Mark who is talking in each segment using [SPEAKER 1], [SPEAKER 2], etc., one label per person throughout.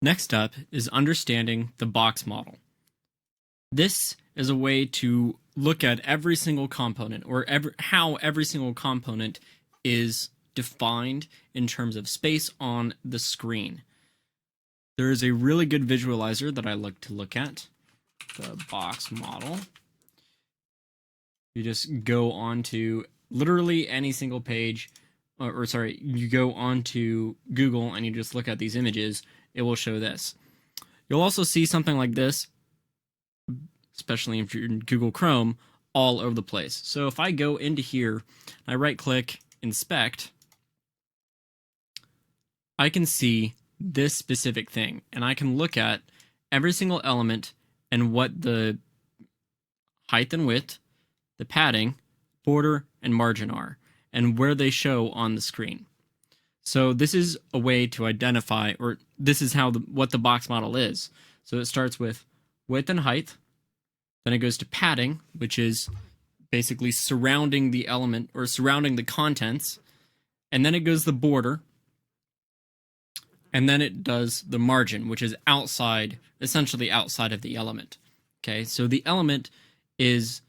[SPEAKER 1] Next up is understanding the box model. This is a way to look at every single component, or how every single component is defined in terms of space on the screen. There is a really good visualizer that I like to look at, the box model. You just go onto literally any single page, you go onto Google and you just look at these images, it will show this. You'll also see something like this, especially if you're in Google Chrome, all over the place. So if I go into here, I right click, inspect, I can see this specific thing, and I can look at every single element and what the height and width, the padding, border, and margin are, and where they show on the screen. So this is a way to identify, or this is how what the box model is. So it starts with width and height, then it goes to padding, which is basically surrounding the element or surrounding the contents, and then it goes the border, and then it does the margin, which is outside, essentially outside of the element. Okay, so the element is,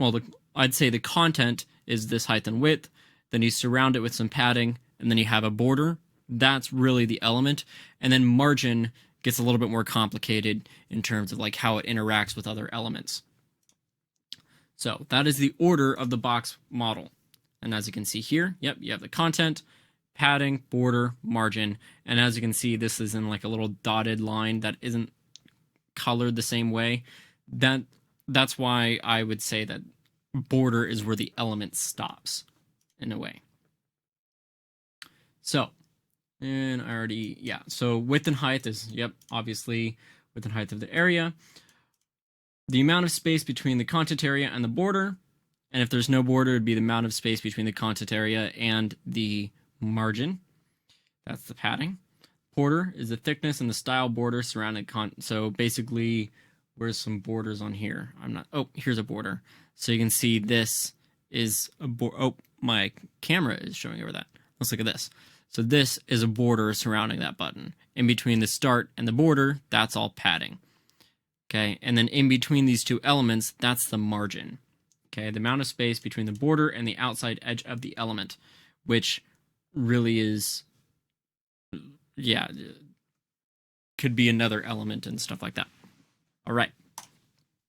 [SPEAKER 1] well, I'd say the content is this height and width, then you surround it with some padding, and then you have a border. That's really the element. And then margin gets a little bit more complicated in terms of like how it interacts with other elements. So that is the order of the box model. And as you can see here, yep, you have the content, padding, border, margin. And as you can see, this is in like a little dotted line that isn't colored the same way. That's why I would say that border is where the element stops in a way. So, and I already, yeah. So width and height is, yep, obviously width and height of the area. The amount of space between the content area and the border. And if there's no border, it'd be the amount of space between the content area and the margin. That's the padding. Border is the thickness and the style border surrounding so basically, where's some borders on here? Here's a border. So you can see this is a border. Oh, my camera is showing over that. Let's look at this. So this is a border surrounding that button. In between the start and the border, that's all padding. Okay, and then in between these two elements, that's the margin. Okay, the amount of space between the border and the outside edge of the element, which really is, yeah, could be another element and stuff like that. All right.